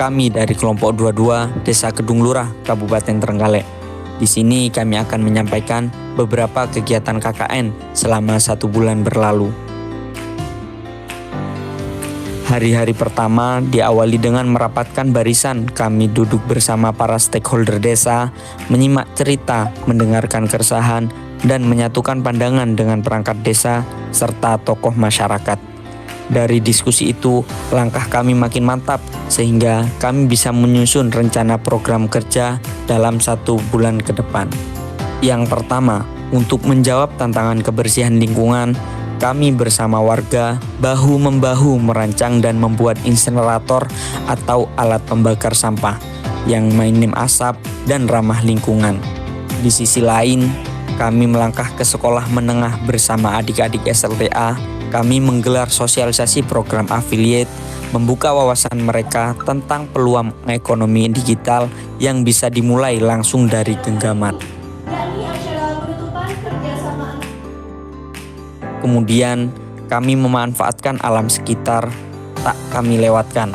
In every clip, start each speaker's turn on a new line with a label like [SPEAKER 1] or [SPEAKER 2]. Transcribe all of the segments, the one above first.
[SPEAKER 1] Kami dari kelompok 22 Desa Kedung Lurah, Kabupaten Trenggalek. Di sini kami akan menyampaikan beberapa kegiatan KKN selama 1 bulan berlalu. Hari-hari pertama diawali dengan merapatkan barisan. Kami duduk bersama para stakeholder desa, menyimak cerita, mendengarkan keresahan, dan menyatukan pandangan dengan perangkat desa serta tokoh masyarakat. Dari diskusi itu, langkah kami makin mantap sehingga kami bisa menyusun rencana program kerja dalam 1 bulan ke depan. Yang pertama, untuk menjawab tantangan kebersihan lingkungan, kami bersama warga bahu-membahu merancang dan membuat insinerator atau alat pembakar sampah yang minim asap dan ramah lingkungan. Di sisi lain, kami melangkah ke sekolah menengah bersama adik-adik SLTA. Kami menggelar sosialisasi program affiliate, membuka wawasan mereka tentang peluang ekonomi digital yang bisa dimulai langsung dari genggaman. Kemudian, kami memanfaatkan alam sekitar, tak kami lewatkan.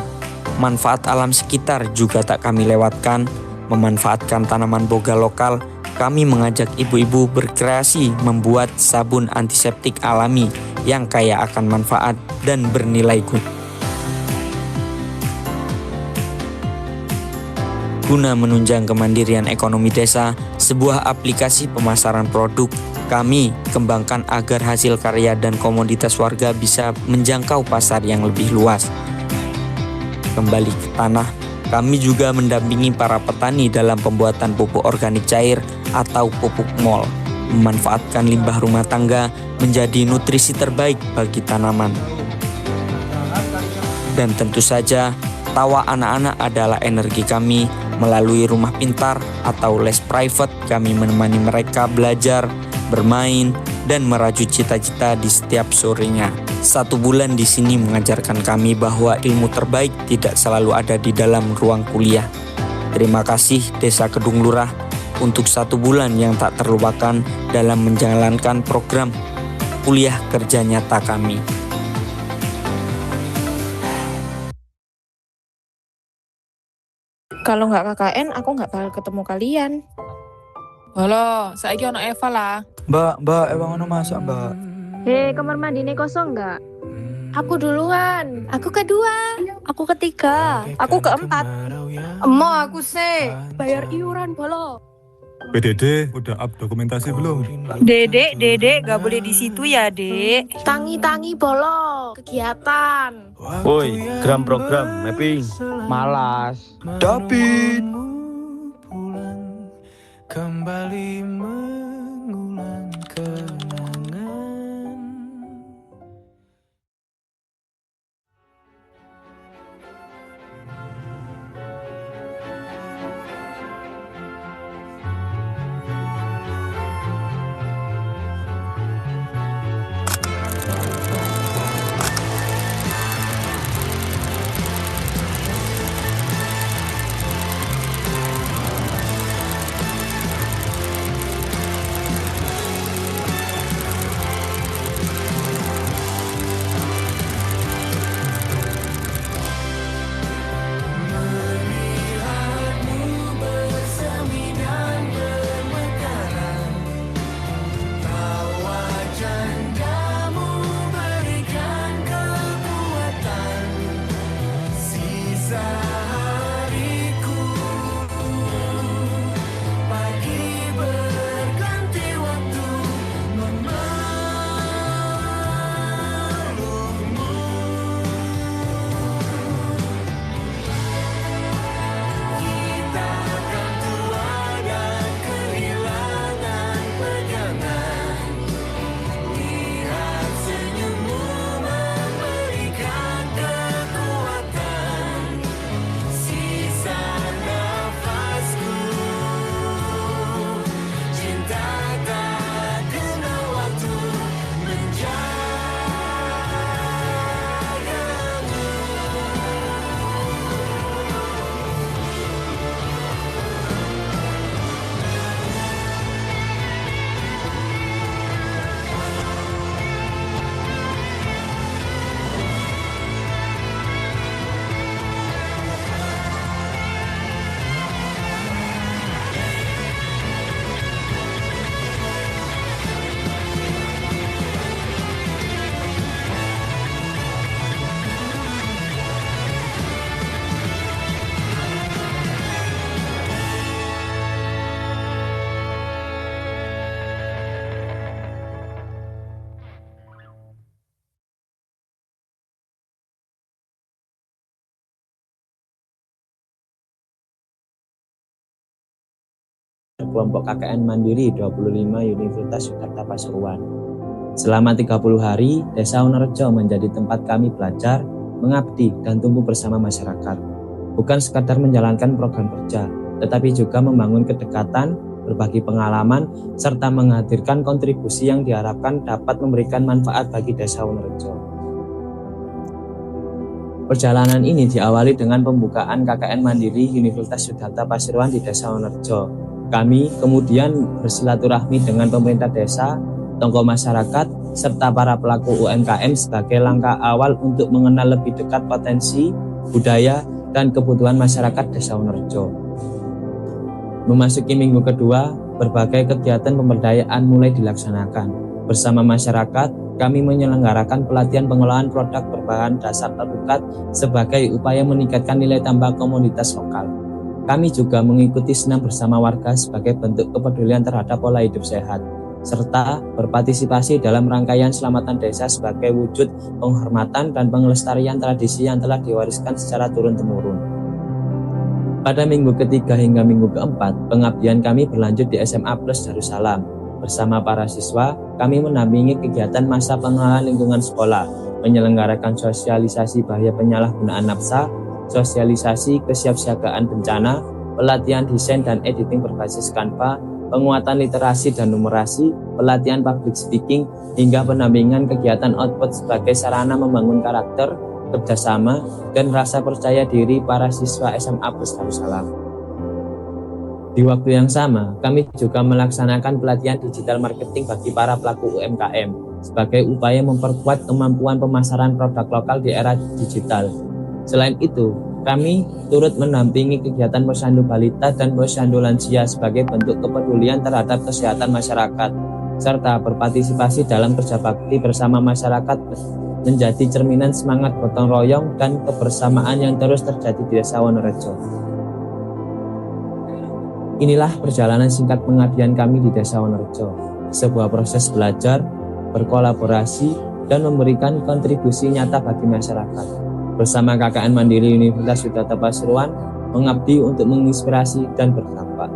[SPEAKER 1] Manfaat alam sekitar juga tak kami lewatkan. Memanfaatkan tanaman boga lokal, kami mengajak ibu-ibu berkreasi membuat sabun antiseptik alami yang kaya akan manfaat dan bernilai guna menunjang kemandirian ekonomi desa. Sebuah aplikasi pemasaran produk kami kembangkan agar hasil karya dan komoditas warga bisa menjangkau pasar yang lebih luas. Kembali ke tanah, kami juga mendampingi para petani dalam pembuatan pupuk organik cair atau pupuk mol, memanfaatkan limbah rumah tangga menjadi nutrisi terbaik bagi tanaman. Dan tentu saja, tawa anak-anak adalah energi kami. Melalui rumah pintar atau les private, kami menemani mereka belajar, bermain, dan merajut cita-cita di setiap sorenya. 1 bulan di sini mengajarkan kami bahwa ilmu terbaik tidak selalu ada di dalam ruang kuliah. Terima kasih Desa Kedung Lurah untuk 1 bulan yang tak terlupakan dalam menjalankan program kuliah kerja nyata kami.
[SPEAKER 2] Kalau nggak KKN, aku nggak bakal ketemu kalian.
[SPEAKER 3] Halo, saiki ono Eva lah.
[SPEAKER 4] Mbak, emang ono masak, Mbak?
[SPEAKER 5] Hei, kamar mandi kosong nggak?
[SPEAKER 2] Aku duluan. Aku kedua.
[SPEAKER 6] Aku ketiga.
[SPEAKER 2] Aku keempat.
[SPEAKER 3] Emo aku sih.
[SPEAKER 2] Bayar iuran bolo.
[SPEAKER 4] PDD udah up dokumentasi belum?
[SPEAKER 6] Dedek, gak boleh di situ ya, Dek.
[SPEAKER 2] Tangi-tangi bolo. Kegiatan.
[SPEAKER 7] Woi, program mapping.
[SPEAKER 8] Malas.
[SPEAKER 4] David.
[SPEAKER 9] Kembali mengulang kenangan.
[SPEAKER 8] kelompok KKN Mandiri 25 Universitas Yogyakarta Pasuruan. Selama 30 hari, Desa Wonorejo menjadi tempat kami belajar, mengabdi, dan tumbuh bersama masyarakat. Bukan sekadar menjalankan program kerja, tetapi juga membangun kedekatan, berbagi pengalaman, serta menghadirkan kontribusi yang diharapkan dapat memberikan manfaat bagi Desa Wonorejo. Perjalanan ini diawali dengan pembukaan KKN Mandiri Universitas Yogyakarta Pasuruan di Desa Wonorejo. Kami kemudian bersilaturahmi dengan pemerintah desa, tokoh masyarakat, serta para pelaku UMKM sebagai langkah awal untuk mengenal lebih dekat potensi, budaya, dan kebutuhan masyarakat Desa Wonorejo. Memasuki minggu kedua, berbagai kegiatan pemberdayaan mulai dilaksanakan. Bersama masyarakat, kami menyelenggarakan pelatihan pengelolaan produk berbahan dasar alpukat sebagai upaya meningkatkan nilai tambah komoditas lokal. Kami juga mengikuti senam bersama warga sebagai bentuk kepedulian terhadap pola hidup sehat, serta berpartisipasi dalam rangkaian selamatan desa sebagai wujud penghormatan dan pengelestarian tradisi yang telah diwariskan secara turun-temurun. Pada minggu ketiga hingga minggu keempat, pengabdian kami berlanjut di SMA Plus Darussalam. Bersama para siswa, kami mendampingi kegiatan masa pengenalan lingkungan sekolah, menyelenggarakan sosialisasi bahaya penyalahgunaan nafsa, sosialisasi kesiapsiagaan bencana, pelatihan desain dan editing berbasis Canva, penguatan literasi dan numerasi, pelatihan public speaking, hingga pendampingan kegiatan output sebagai sarana membangun karakter, kerjasama, dan rasa percaya diri para siswa SMA Plus Darussalam. Di waktu yang sama, kami juga melaksanakan pelatihan digital marketing bagi para pelaku UMKM sebagai upaya memperkuat kemampuan pemasaran produk lokal di era digital. Selain itu, kami turut mendampingi kegiatan posyandu balita dan posyandu lansia sebagai bentuk kepedulian terhadap kesehatan masyarakat, serta berpartisipasi dalam kerja bakti bersama masyarakat menjadi cerminan semangat gotong royong dan kebersamaan yang terus terjadi di Desa Wonorejo. Inilah perjalanan singkat pengabdian kami di Desa Wonorejo, sebuah proses belajar, berkolaborasi, dan memberikan kontribusi nyata bagi masyarakat. Bersama KKN Mandiri Universitas Yogyakarta Pasuruan, mengabdi untuk menginspirasi dan berdampak.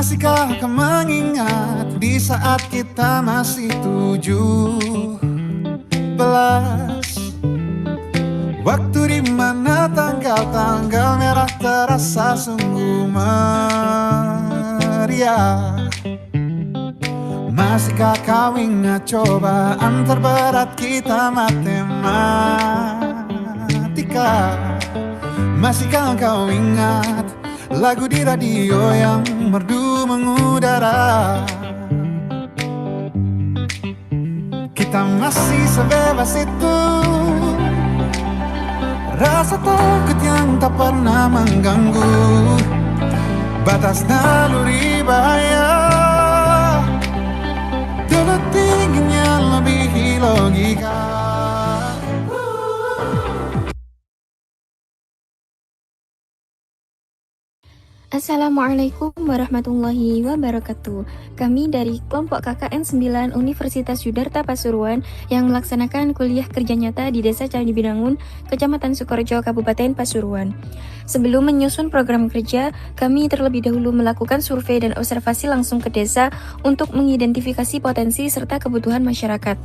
[SPEAKER 9] Masihkah kau mengingat di saat kita masih 17? Waktu di mana tanggal-tanggal merah terasa sungguh meriah. Masihkah kau ingat cobaan terberat kita matematika? Masihkah kau ingat lagu di radio yang merdu mengudara? Kita masih sebebas itu, rasa takut yang tak pernah mengganggu batas naluri bahaya. Dulu tingginya lebih logika.
[SPEAKER 5] Assalamualaikum warahmatullahi wabarakatuh. Kami dari kelompok KKN 9 Universitas Yudharta Pasuruan yang melaksanakan kuliah kerja nyata di Desa Candi Binangun, Kecamatan Sukorejo, Kabupaten Pasuruan. Sebelum menyusun program kerja, kami terlebih dahulu melakukan survei dan observasi langsung ke desa untuk mengidentifikasi potensi serta kebutuhan masyarakat.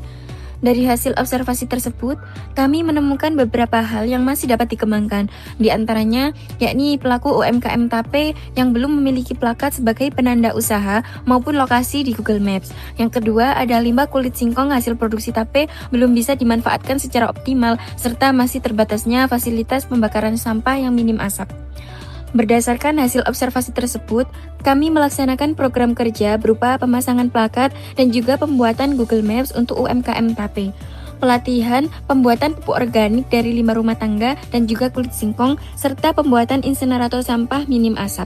[SPEAKER 5] Dari hasil observasi tersebut, kami menemukan beberapa hal yang masih dapat dikembangkan, di antaranya yakni pelaku UMKM tape yang belum memiliki plakat sebagai penanda usaha maupun lokasi di Google Maps. Yang kedua, ada limbah kulit singkong hasil produksi tape belum bisa dimanfaatkan secara optimal, serta masih terbatasnya fasilitas pembakaran sampah yang minim asap. Berdasarkan hasil observasi tersebut, kami melaksanakan program kerja berupa pemasangan plakat dan juga pembuatan Google Maps untuk UMKM tape. Pelatihan pembuatan pupuk organik dari limbah rumah tangga dan juga kulit singkong, serta pembuatan insenerator sampah minim asap.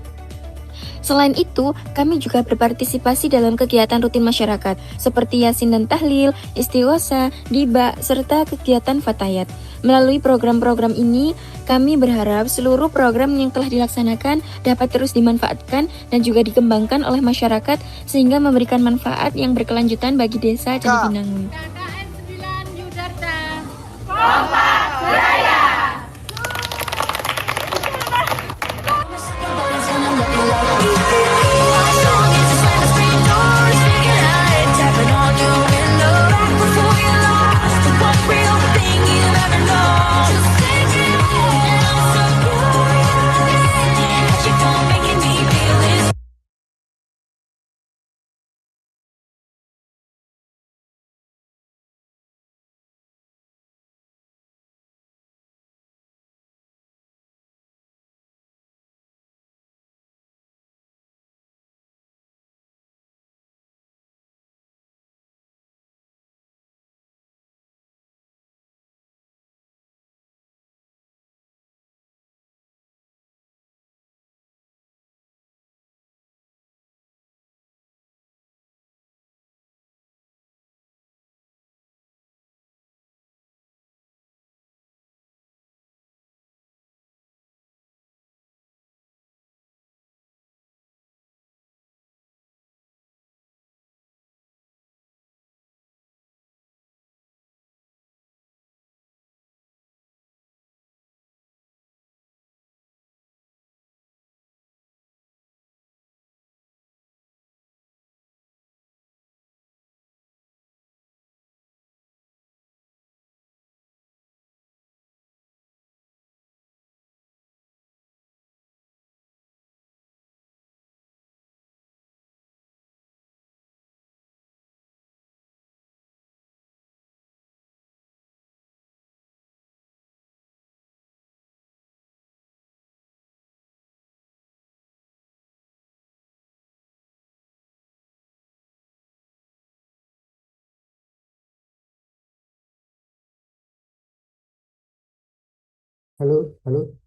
[SPEAKER 5] Selain itu, kami juga berpartisipasi dalam kegiatan rutin masyarakat seperti Yasin dan Tahlil, Istighosa, Diba, serta kegiatan Fatayat. Melalui program-program ini, kami berharap seluruh program yang telah dilaksanakan dapat terus dimanfaatkan dan juga dikembangkan oleh masyarakat sehingga memberikan manfaat yang berkelanjutan bagi desa Candi Binangun.
[SPEAKER 2] KKN 9 Yudharta.
[SPEAKER 8] Halo, halo.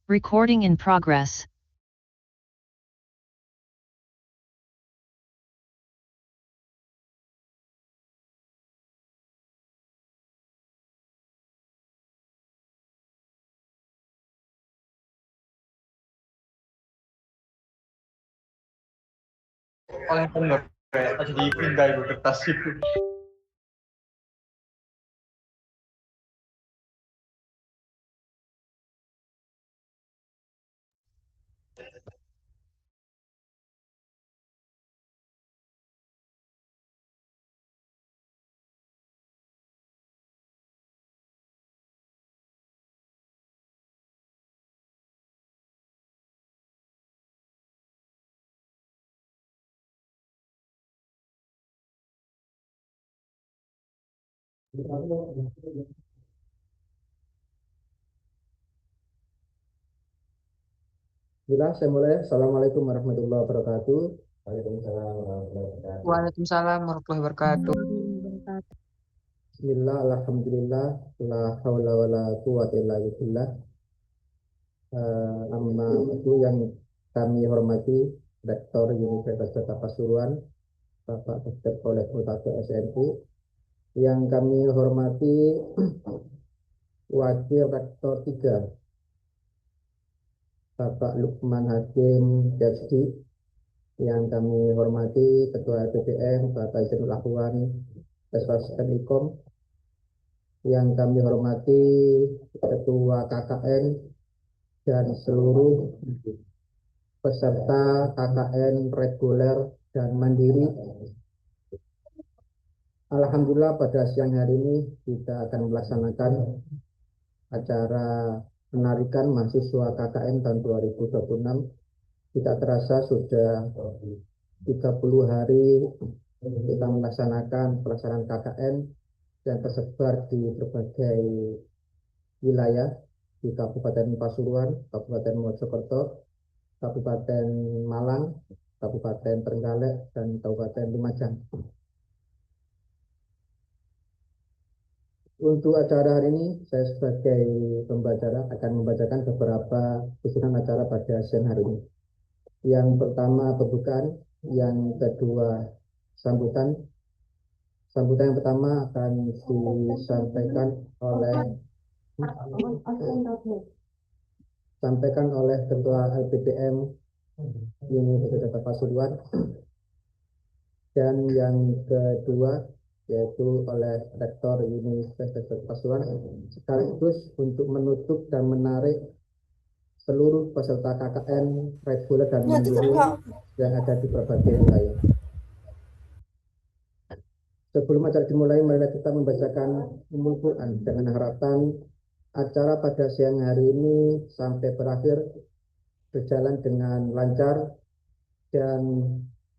[SPEAKER 10] Recording in progress.
[SPEAKER 11] Paling bener kayak tadi dipindah itu kertas itu.
[SPEAKER 12] Bila saya mulai, Assalamualaikum warahmatullahi wabarakatuh. Waalaikumsalam warahmatullahi wabarakatuh.
[SPEAKER 6] Waalaikumsalam warahmatullahi wabarakatuh.
[SPEAKER 12] Bismillah, alhamdulillah, la haula wa la quwwata illa billah. Amma itu yang kami hormati Rektor Universitas Pasuruan, Bapak Dr. Kolek Utake SNU, yang kami hormati Wakil Rektor 3, Bapak Lukman Hakim Jasdi, yang kami hormati Ketua LPPM Bapak Zainul Ahwan SPM, yang kami hormati Ketua KKN dan seluruh peserta KKN reguler dan mandiri. Alhamdulillah pada siang hari ini kita akan melaksanakan acara penarikan mahasiswa KKN tahun 2026. Tidak terasa sudah 30 hari kita melaksanakan pelaksanaan KKN yang tersebar di berbagai wilayah di Kabupaten Pasuruan, Kabupaten Mojokerto, Kabupaten Malang, Kabupaten Trenggalek, dan Kabupaten Lumajang. Untuk acara hari ini, saya sebagai pembacara akan membacakan beberapa susunan acara pada siang hari ini. Yang pertama pembukaan, yang kedua sambutan. Sambutan yang pertama akan disampaikan oleh Ketua LPPM Universitas Pasuruan, dan yang kedua yaitu oleh Rektor Universitas Pasuruan, sekaligus untuk menutup dan menarik seluruh peserta KKN reguler dan mandiri yang ada di berbagai wilayah. Sebelum acara dimulai, mari kita membacakan Ummul Quran dengan harapan acara pada siang hari ini sampai berakhir berjalan dengan lancar dan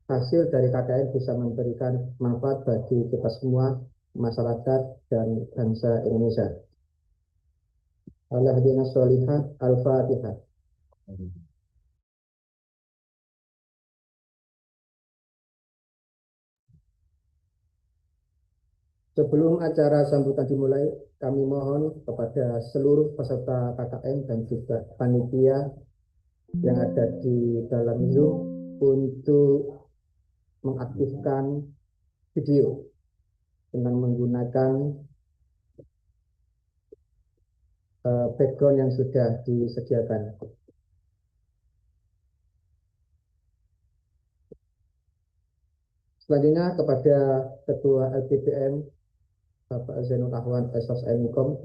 [SPEAKER 12] hasil dari KKN bisa memberikan manfaat bagi kita semua, masyarakat dan bangsa Indonesia. Al-Hadina Sholihah, Al-Fatihah. Sebelum acara sambutan dimulai, kami mohon kepada seluruh peserta KKN dan juga panitia yang ada di dalam Zoom untuk mengaktifkan video dengan menggunakan background yang sudah disediakan. Selanjutnya kepada Ketua LPPM Bapak Zainul Ahwan SSNIKOM,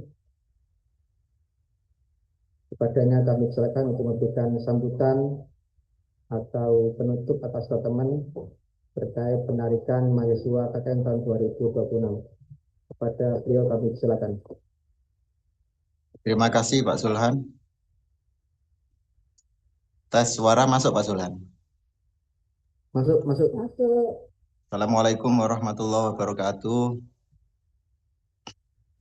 [SPEAKER 12] kepadanya kami silakan untuk memberikan sambutan atau penutup atas teman terkait penarikan mahasiswa KKN tahun 2026. Kepada beliau kami silakan.
[SPEAKER 13] Terima kasih Pak Sulhan. Tes suara masuk Pak Sulhan.
[SPEAKER 12] Masuk.
[SPEAKER 13] Assalamualaikum warahmatullahi wabarakatuh.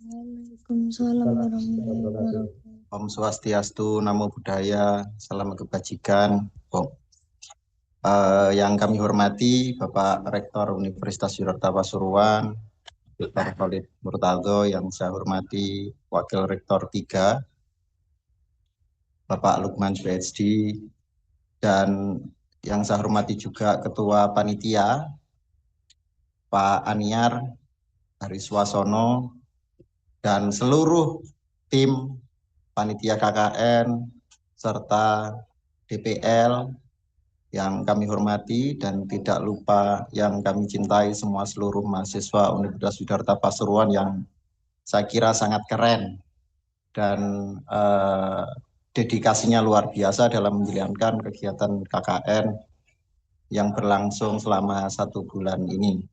[SPEAKER 5] Waalaikumsalam warahmatullahi wabarakatuh.
[SPEAKER 13] Om Swastiastu, Namo Buddhaya, Salam Kebajikan. Yang kami hormati Bapak Rektor Universitas Yudharta Pasuruan, Dr. Khalid Murtado, yang saya hormati Wakil Rektor 3, Bapak Lukman PhD, dan yang saya hormati juga Ketua Panitia, Pak Aniar Hariswasono, dan seluruh tim panitia KKN serta DPL yang kami hormati, dan tidak lupa yang kami cintai semua seluruh mahasiswa Universitas Yudharta Pasuruan yang saya kira sangat keren dan dedikasinya luar biasa dalam menjalankan kegiatan KKN yang berlangsung selama 1 bulan ini.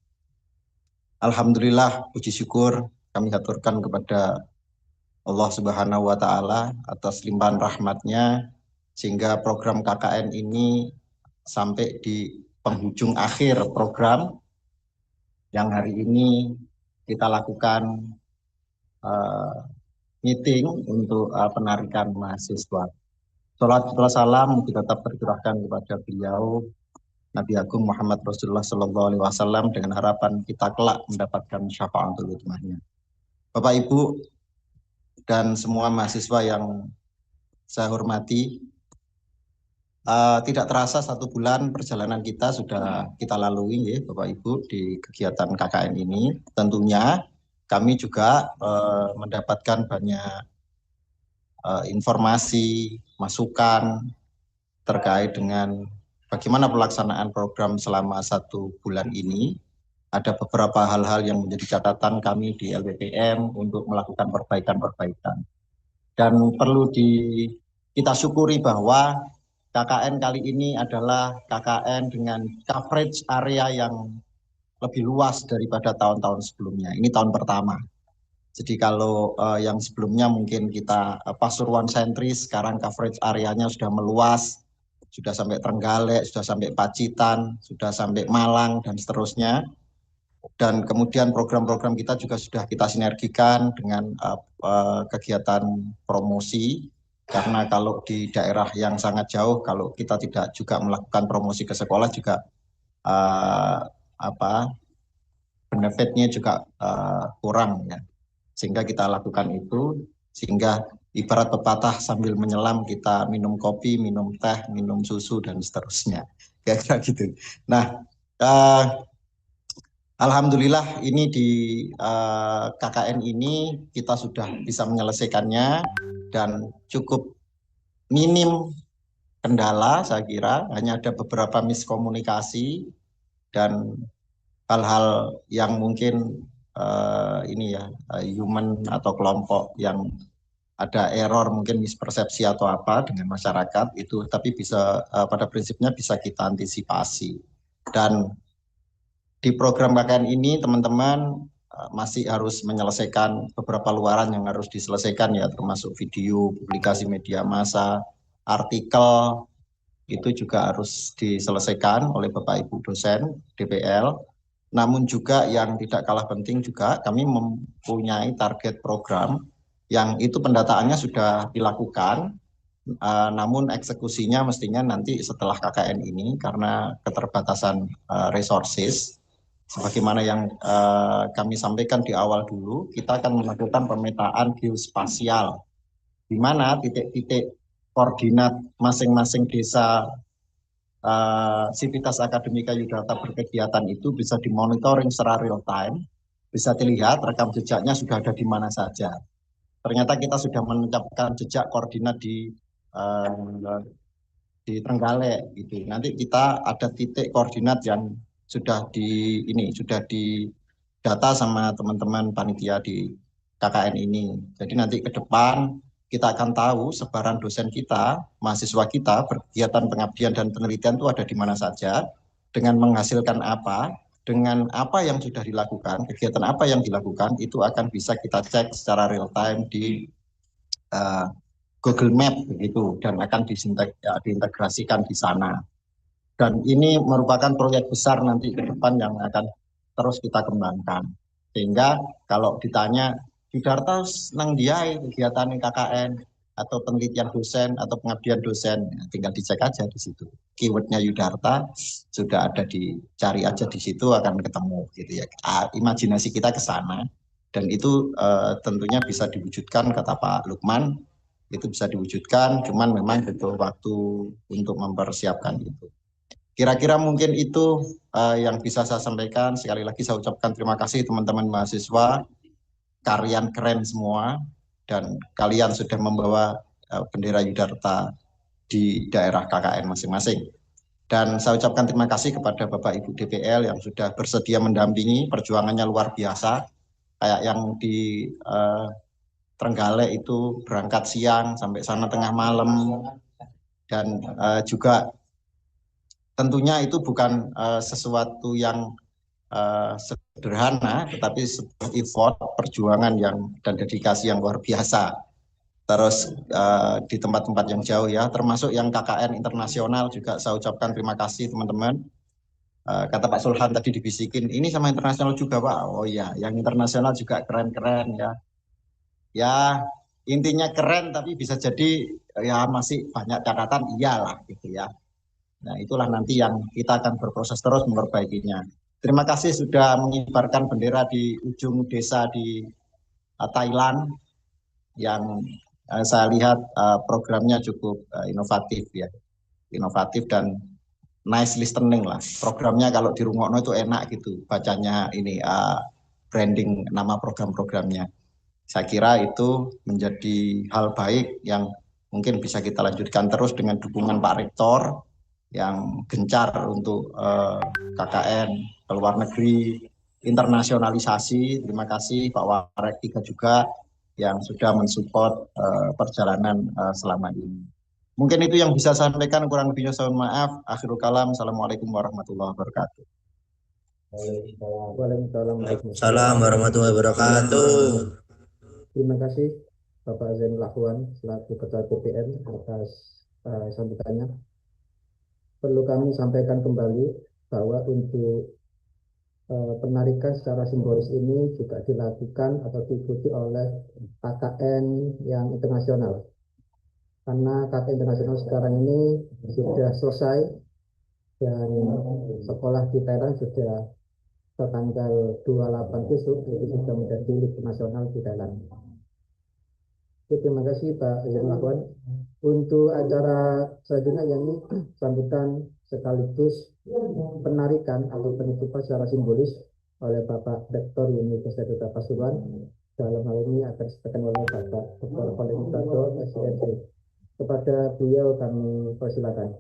[SPEAKER 13] Alhamdulillah, puji syukur kami haturkan kepada Allah Subhanahu wa Ta'ala atas limpahan rahmatnya, sehingga program KKN ini sampai di penghujung akhir program yang hari ini kita lakukan meeting untuk penarikan mahasiswa. Salat salam kita tetap tercurahkan kepada beliau Nabi Agung Muhammad Rasulullah SAW dengan harapan kita kelak mendapatkan syafaatul utsmahnya. Bapak Ibu dan semua mahasiswa yang saya hormati, tidak terasa 1 bulan perjalanan kita sudah kita lalui ya Bapak Ibu di kegiatan KKN ini. Tentunya kami juga mendapatkan banyak informasi, masukan terkait dengan bagaimana pelaksanaan program selama 1 bulan ini. Ada beberapa hal-hal yang menjadi catatan kami di LPPM untuk melakukan perbaikan-perbaikan. Dan perlu kita syukuri bahwa KKN kali ini adalah KKN dengan coverage area yang lebih luas daripada tahun-tahun sebelumnya. Ini tahun pertama. Jadi kalau yang sebelumnya mungkin kita Pasuruan sentris, sekarang coverage areanya sudah meluas, sudah sampai Trenggalek, sudah sampai Pacitan, sudah sampai Malang, dan seterusnya. Dan kemudian program-program kita juga sudah kita sinergikan dengan kegiatan promosi, karena kalau di daerah yang sangat jauh, kalau kita tidak juga melakukan promosi ke sekolah juga benefitnya juga kurang ya. Sehingga kita lakukan itu, sehingga ibarat pepatah sambil menyelam kita minum kopi, minum teh, minum susu, dan seterusnya. Kayak gitu. Nah, alhamdulillah ini di KKN ini kita sudah bisa menyelesaikannya dan cukup minim kendala, saya kira. Hanya ada beberapa miskomunikasi dan hal-hal yang mungkin human atau kelompok yang ada error, mungkin mispersepsi atau apa dengan masyarakat itu, tapi bisa pada prinsipnya bisa kita antisipasi. Dan di program KKN ini teman-teman masih harus menyelesaikan beberapa luaran yang harus diselesaikan ya, termasuk video, publikasi media massa, artikel, itu juga harus diselesaikan oleh Bapak Ibu dosen DPL. Namun juga yang tidak kalah penting juga kami mempunyai target program yang itu pendataannya sudah dilakukan, namun eksekusinya mestinya nanti setelah KKN ini karena keterbatasan resources. Sebagaimana yang kami sampaikan di awal dulu, kita akan melakukan pemetaan geospasial, di mana titik-titik koordinat masing-masing desa Sivitas Akademika Yudharta berkegiatan itu bisa dimonitoring secara real time, bisa dilihat rekam jejaknya sudah ada di mana saja. Ternyata kita sudah menetapkan jejak koordinat di Trenggalek gitu. Nanti kita ada titik koordinat yang sudah di data sama teman-teman panitia di KKN ini. Jadi nanti ke depan kita akan tahu sebaran dosen kita, mahasiswa kita, berkegiatan pengabdian dan penelitian itu ada di mana saja, dengan menghasilkan apa, dengan apa yang sudah dilakukan, kegiatan apa yang dilakukan, itu akan bisa kita cek secara real time di Google Map begitu, dan akan diintegrasikan di sana. Dan ini merupakan proyek besar nanti ke depan yang akan terus kita kembangkan. Sehingga kalau ditanya, Yudharta nang diai kegiatan KKN atau penelitian dosen atau pengabdian dosen, tinggal dicek aja di situ. Keywordnya Yudharta sudah ada, dicari aja di situ akan ketemu gitu ya. Imajinasi kita ke sana dan itu tentunya bisa diwujudkan, kata Pak Lukman, itu bisa diwujudkan, cuman memang butuh waktu untuk mempersiapkan itu. Kira-kira mungkin itu yang bisa saya sampaikan. Sekali lagi saya ucapkan terima kasih teman-teman mahasiswa. Kalian keren semua dan kalian sudah membawa bendera Yudharta di daerah KKN masing-masing. Dan saya ucapkan terima kasih kepada Bapak Ibu DPL yang sudah bersedia mendampingi, perjuangannya luar biasa. Kayak yang di Trenggalek itu berangkat siang sampai sana tengah malam, dan juga tentunya itu bukan sesuatu yang sederhana, tetapi sebuah effort, perjuangan dan dedikasi yang luar biasa. Terus di tempat-tempat yang jauh ya, termasuk yang KKN internasional juga saya ucapkan terima kasih teman-teman. Kata Pak Sulhan tadi dibisikin, ini sama internasional juga Pak. Oh iya, yang internasional juga keren-keren ya. Ya intinya keren, tapi bisa jadi ya masih banyak catatan, iyalah gitu ya. Nah itulah nanti yang kita akan berproses terus memperbaikinya. Terima kasih sudah mengibarkan bendera di ujung desa di Thailand yang saya lihat programnya cukup inovatif ya, inovatif dan nice listening lah. Programnya kalau di Rungokno itu enak gitu bacanya, ini branding nama program-programnya. Saya kira itu menjadi hal baik yang mungkin bisa kita lanjutkan terus dengan dukungan Pak Rektor yang gencar untuk KKN ke luar negeri, internasionalisasi. Terima kasih Pak Warek 3 juga yang sudah mensupport perjalanan selama ini. Mungkin itu yang bisa saya sampaikan, kurang lebihnya saya mohon maaf. Akhirul kalam. Assalamualaikum warahmatullahi wabarakatuh.
[SPEAKER 12] Waalaikumsalam warahmatullahi wabarakatuh. Terima kasih Bapak Zainul Ahwan selaku Ketua TPN atas sambutannya. Perlu kami sampaikan kembali bahwa untuk penarikan secara simbolis ini juga dilakukan atau diikuti oleh KKN yang internasional. Karena KKN internasional sekarang ini sudah selesai dan sekolah di Thailand sudah tanggal 28 besok itu sudah menjadi libur nasional di Thailand. Oke, terima kasih Pak Zainul Ahwan. Untuk acara selanjutnya yang ini sambutan sekaligus penarikan atau penutupan secara simbolis oleh Bapak Rektor Universitas Yudharta Pasuruan. Dalam hal ini akan disampaikan oleh Bapak Dr. Koleng Tato, SIMP. Kepada beliau kami persilakan.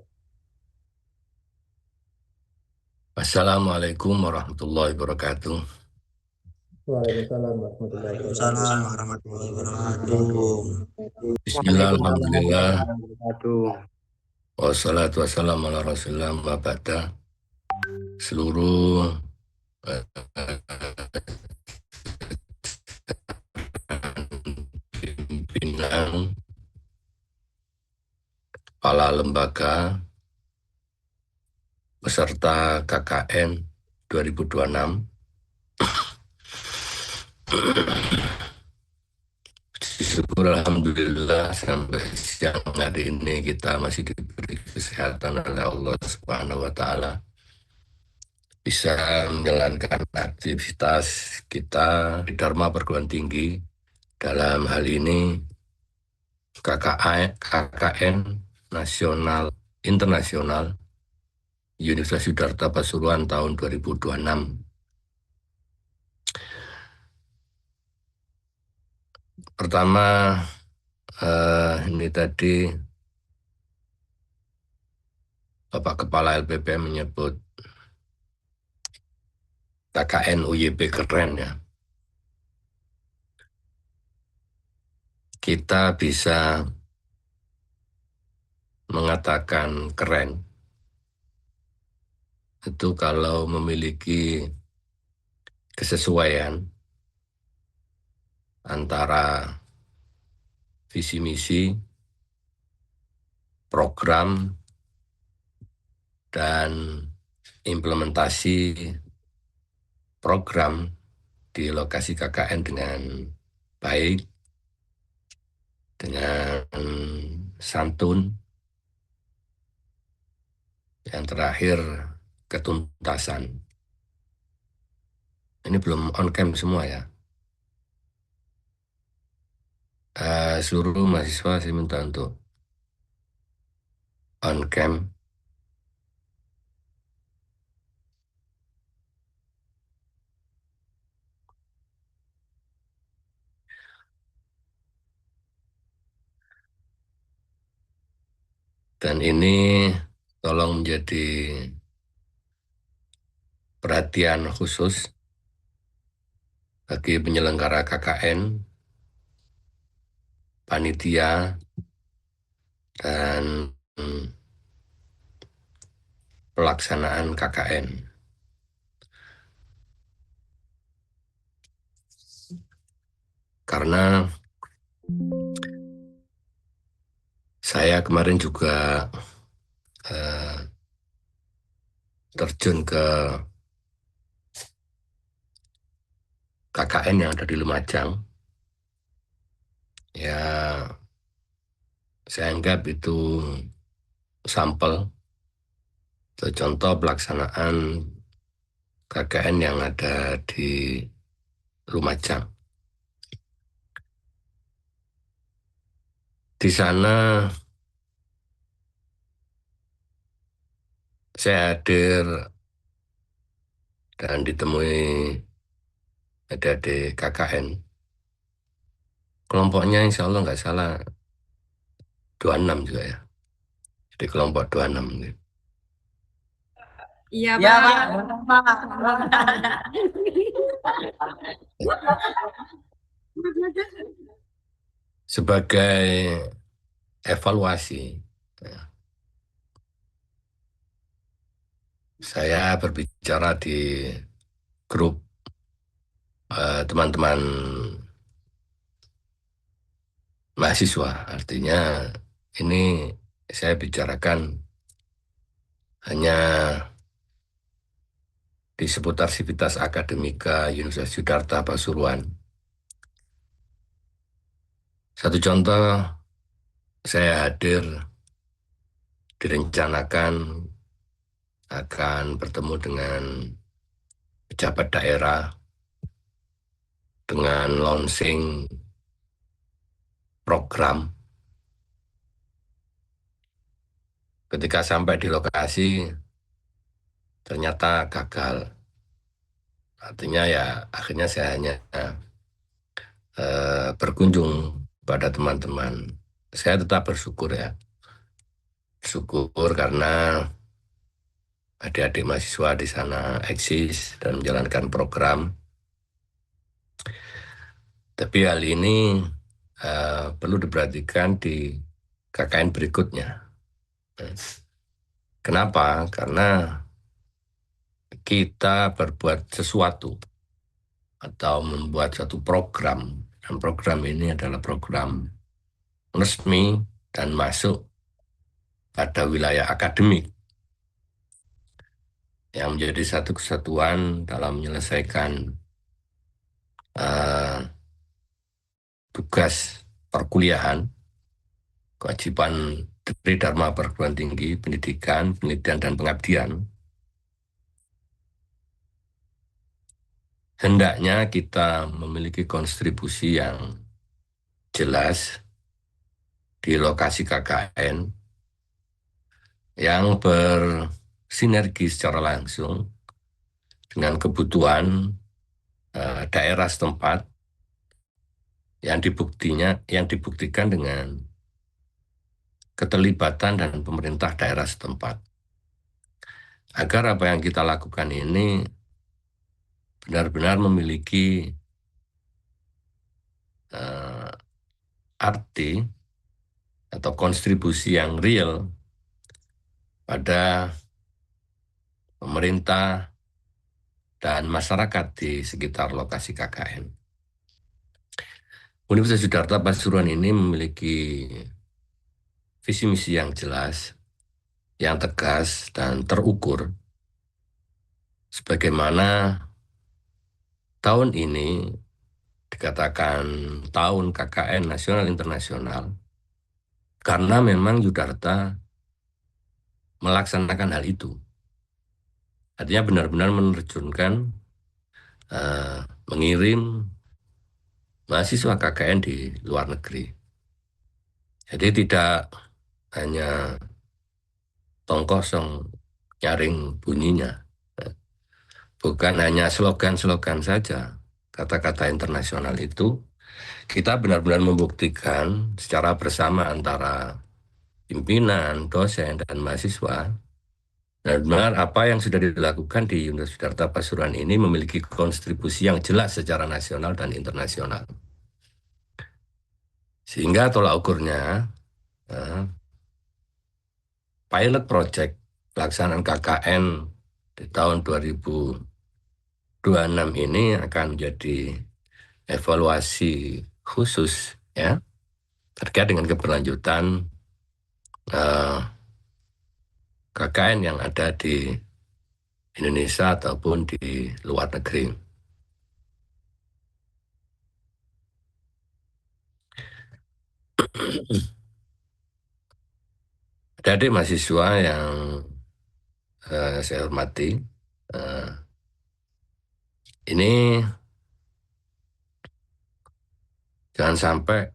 [SPEAKER 7] Assalamualaikum warahmatullahi wabarakatuh.
[SPEAKER 12] Waalaikumsalam warahmatullahi wabarakatuh.
[SPEAKER 7] Bismillah, alhamdulillah. Wassalatu wassalamu ala rasulillah wa ba'da. Seluruh pimpinan kepala lembaga peserta KKN 2026. Syukur alhamdulillah sampai siang hari ini kita masih diberi kesehatan oleh Allah Subhanahu wa taala. Bisa menjalankan aktivitas kita di Dharma Perguruan Tinggi, dalam hal ini KKN nasional internasional Universitas Yudharta Pasuruan tahun 2026. Pertama, ini tadi Bapak Kepala LPP menyebut KKN UYP keren ya. Kita bisa mengatakan keren itu kalau memiliki kesesuaian antara visi misi, program, dan implementasi program di lokasi KKN dengan baik, dengan santun, yang terakhir ketuntasan. Ini belum on cam semua ya. Seluruh mahasiswa saya minta untuk on cam. Dan ini tolong menjadi perhatian khusus bagi penyelenggara KKN, panitia, dan pelaksanaan KKN. Karena saya kemarin juga terjun ke KKN yang ada di Lumajang. Ya, saya anggap itu sampel atau contoh pelaksanaan KKN yang ada di Lumajang. Di sana saya hadir dan ditemui adik-adik KKN. Kelompoknya insya Allah nggak salah 26 juga ya. Jadi kelompok 26.
[SPEAKER 2] Iya, Pak.
[SPEAKER 7] Sebagai evaluasi Saya berbicara di grup teman-teman mahasiswa. Artinya ini saya bicarakan hanya di seputar Sivitas Akademika Universitas Yudharta Pasuruan. Satu contoh, saya hadir direncanakan akan bertemu dengan pejabat daerah dengan launching program. Ketika sampai di lokasi, ternyata gagal. Artinya ya akhirnya saya hanya berkunjung pada teman-teman. Saya tetap bersyukur ya. Bersyukur karena adik-adik mahasiswa di sana eksis dan menjalankan program. Tapi hal ini perlu diperhatikan di KKN berikutnya. Kenapa? Karena kita berbuat sesuatu atau membuat suatu program, dan program ini adalah program resmi dan masuk pada wilayah akademik yang menjadi satu kesatuan dalam menyelesaikan tugas perkuliahan, kewajiban Tridharma Perguruan Tinggi, pendidikan, penelitian, dan pengabdian. Hendaknya kita memiliki kontribusi yang jelas di lokasi KKN yang bersinergi secara langsung dengan kebutuhan daerah setempat yang dibuktikan dengan keterlibatan dan pemerintah daerah setempat. Agar apa yang kita lakukan ini benar-benar memiliki arti atau kontribusi yang real pada pemerintah dan masyarakat di sekitar lokasi KKN. Universitas Yudharta Pasuruan ini memiliki visi misi yang jelas, yang tegas dan terukur, sebagaimana tahun ini dikatakan tahun KKN nasional internasional, karena memang Yudharta melaksanakan hal itu. Artinya benar-benar menerjunkan, mengirim mahasiswa KKN di luar negeri. Jadi tidak hanya tong kosong nyaring bunyinya. Bukan hanya slogan-slogan saja, kata-kata internasional itu, kita benar-benar membuktikan secara bersama antara pimpinan, dosen, dan mahasiswa, benar-benar apa yang sudah dilakukan di Universitas Yudharta Pasuruan ini memiliki kontribusi yang jelas secara nasional dan internasional. Sehingga tolak ukurnya, pilot project pelaksanaan KKN di tahun 2026 ini akan menjadi evaluasi khusus ya terkait dengan keberlanjutan KKN yang ada di Indonesia ataupun di luar negeri. Adik-adik mahasiswa yang saya hormati, ini jangan sampai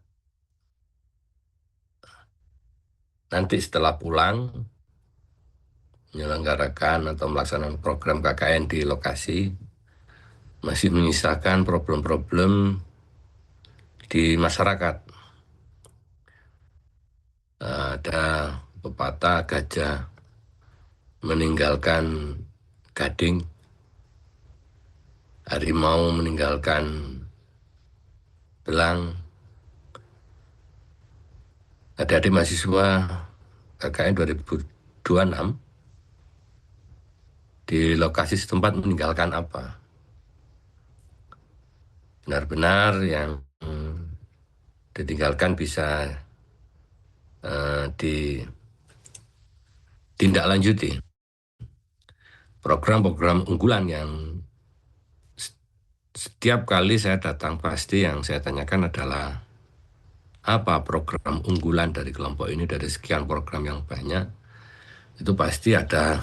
[SPEAKER 7] nanti setelah pulang menyelenggarakan atau melaksanakan program KKN di lokasi masih menyisakan problem-problem di masyarakat. Ada pepatah gajah meninggalkan gading, harimau meninggalkan belang. Adik-adik mahasiswa KKN 2026 di lokasi setempat meninggalkan apa. Benar-benar yang ditinggalkan bisa ditindaklanjuti. Program-program unggulan yang setiap kali saya datang pasti yang saya tanyakan adalah apa program unggulan dari kelompok ini dari sekian program yang banyak. Itu pasti ada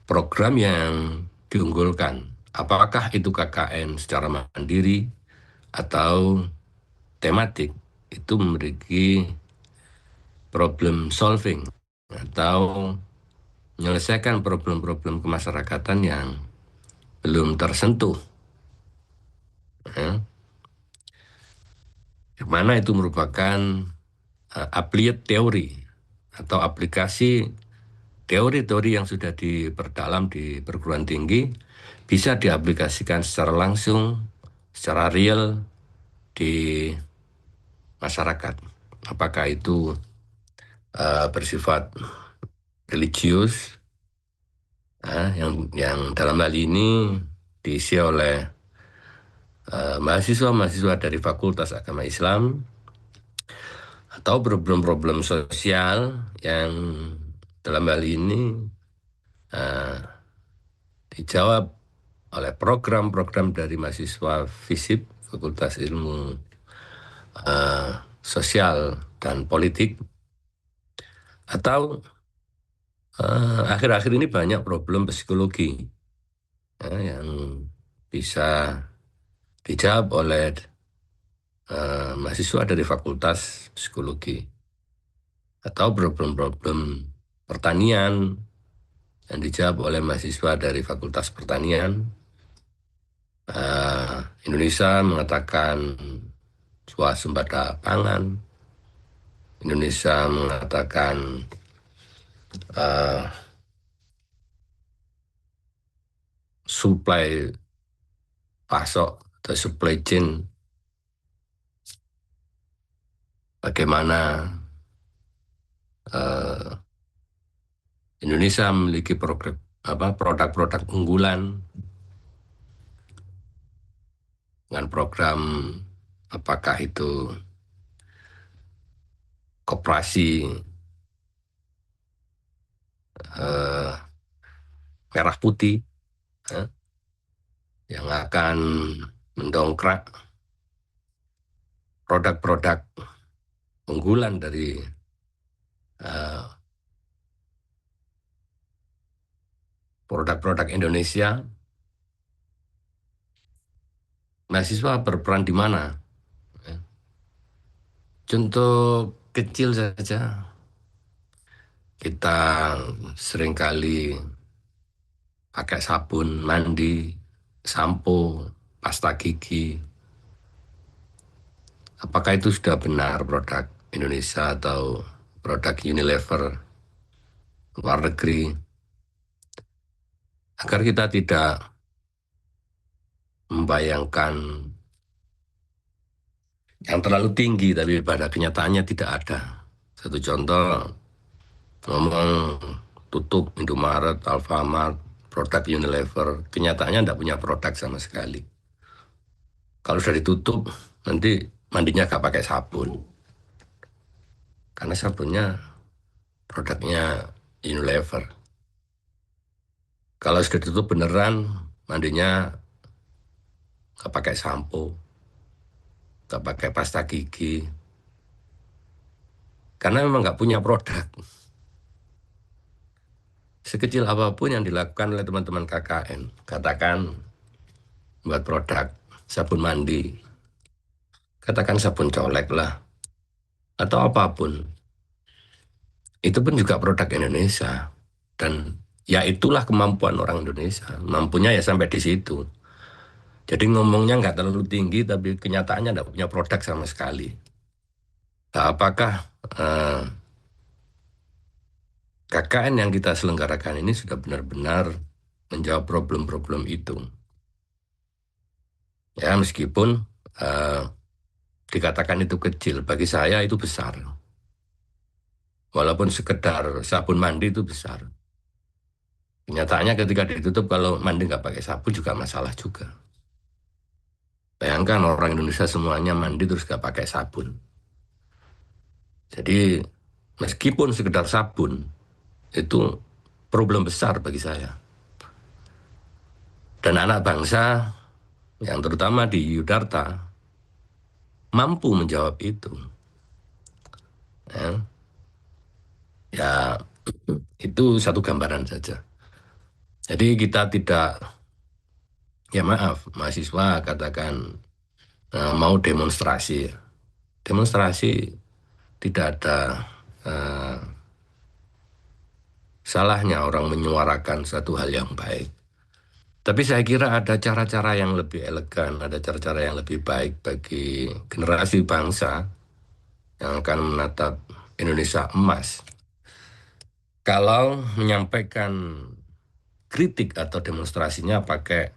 [SPEAKER 7] program yang diunggulkan. Apakah itu KKN secara mandiri atau tematik, itu memiliki problem solving atau menyelesaikan problem-problem kemasyarakatan yang belum tersentuh. Yang mana itu merupakan applied teori atau aplikasi teori-teori yang sudah diperdalam di perguruan tinggi bisa diaplikasikan secara langsung, secara real di masyarakat. Apakah itu bersifat religius, yang dalam hal ini diisi oleh mahasiswa-mahasiswa dari Fakultas Agama Islam, atau problem-problem sosial yang dalam hal ini dijawab oleh program-program dari mahasiswa FISIP, Fakultas Ilmu Sosial dan Politik, atau akhir-akhir ini banyak problem psikologi yang bisa dijawab oleh mahasiswa dari Fakultas Psikologi, atau problem-problem pertanian yang dijawab oleh mahasiswa dari Fakultas Pertanian. Indonesia mengatakan swasembada pangan, Indonesia mengatakan supply pasok atau supply chain, bagaimana Indonesia memiliki produk-produk unggulan dengan program, apakah itu koperasi merah putih yang akan mendongkrak produk-produk unggulan dari produk-produk Indonesia. Mahasiswa berperan di mana? Contoh kecil saja, kita seringkali pakai sabun mandi, sampo, pasta gigi. Apakah itu sudah benar produk Indonesia atau produk Unilever luar negeri? Agar kita tidak membayangkan yang terlalu tinggi, tapi pada kenyataannya tidak ada. Satu contoh, ngomong tutup Indomaret, Alfamart, produk Unilever, kenyataannya tidak punya produk sama sekali. Kalau sudah ditutup, nanti mandinya gak pakai sabun. Karena sabunnya produknya Unilever. Kalau sudah ditutup beneran, mandinya gak pakai sampo, gak pakai pasta gigi. Karena memang gak punya produk. Sekecil apapun yang dilakukan oleh teman-teman KKN, katakan buat produk sabun mandi, katakan sabun colek lah, atau apapun, itu pun juga produk Indonesia. Dan ya itulah kemampuan orang Indonesia, mampunya ya sampai di situ. Jadi ngomongnya nggak terlalu tinggi, tapi kenyataannya nggak punya produk sama sekali. Nah, apakah KKN yang kita selenggarakan ini sudah benar-benar menjawab problem-problem itu? Ya, meskipun dikatakan itu kecil, bagi saya itu besar. Walaupun sekedar sabun mandi itu besar. Kenyataannya ketika ditutup kalau mandi nggak pakai sabun juga masalah juga. Bayangkan orang Indonesia semuanya mandi terus nggak pakai sabun. Jadi meskipun sekedar sabun itu problem besar bagi saya. Dan anak bangsa yang terutama di Yudarta mampu menjawab itu. Ya, itu satu gambaran saja. Jadi kita tidak, ya maaf, mahasiswa katakan mau demonstrasi. Demonstrasi tidak ada salahnya orang menyuarakan satu hal yang baik. Tapi saya kira ada cara-cara yang lebih elegan, ada cara-cara yang lebih baik bagi generasi bangsa yang akan menatap Indonesia emas. Kalau menyampaikan kritik atau demonstrasinya pakai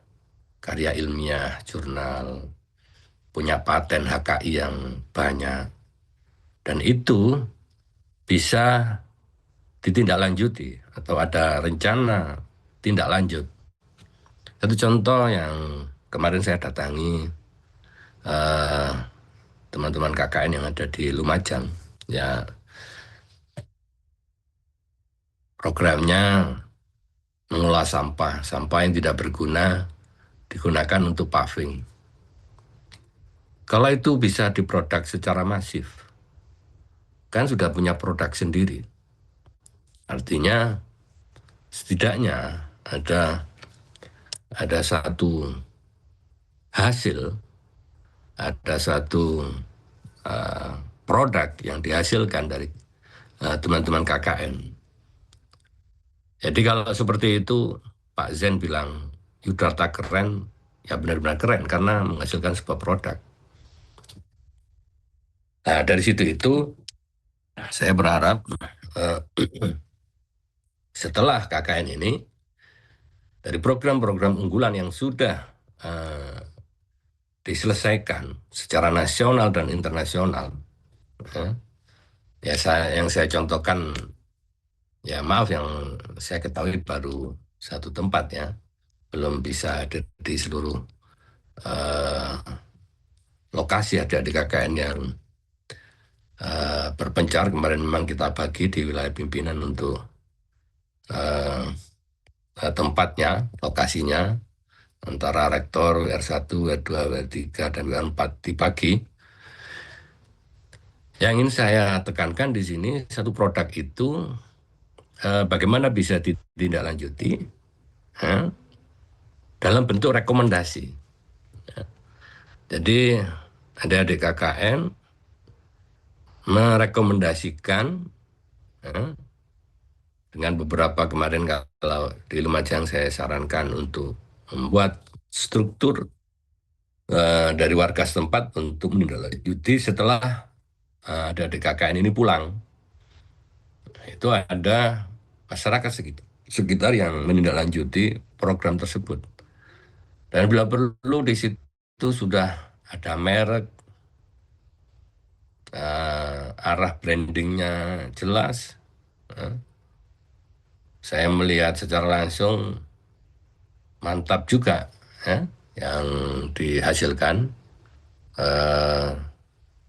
[SPEAKER 7] karya ilmiah, jurnal, punya paten HKI yang banyak, dan itu bisa ditindaklanjuti atau ada rencana tindak lanjut. Satu contoh yang kemarin saya datangi teman-teman KKN yang ada di Lumajang, ya programnya mengolah sampah yang tidak berguna digunakan untuk paving. Kalau itu bisa diproduk secara masif, kan sudah punya produk sendiri. Artinya setidaknya ada satu hasil, ada satu produk yang dihasilkan dari teman-teman KKN. Jadi kalau seperti itu Pak Zen bilang Yudarta keren, ya benar-benar keren karena menghasilkan sebuah produk. Nah dari situ itu saya berharap setelah KKN ini, dari program-program unggulan yang sudah diselesaikan secara nasional dan internasional, yang saya contohkan, ya maaf yang saya ketahui baru satu tempat ya, belum bisa ada di seluruh lokasi ada di KKN yang berpencar. Kemarin memang kita bagi di wilayah pimpinan untuk tempatnya, lokasinya, antara rektor WR1, WR2, WR3, dan WR4 dibagi. Yang ingin saya tekankan di sini, satu produk itu bagaimana bisa ditindaklanjuti dalam bentuk rekomendasi. Jadi adik-adik KKN merekomendasikan dengan beberapa, kemarin kalau di Lumajang saya sarankan untuk membuat struktur dari warga setempat untuk menindaklanjuti setelah adik-adik KKN ini pulang. Itu ada masyarakat sekitar yang menindaklanjuti program tersebut. Dan bila perlu di situ sudah ada merek, arah brandingnya jelas. Saya melihat secara langsung mantap juga yang dihasilkan.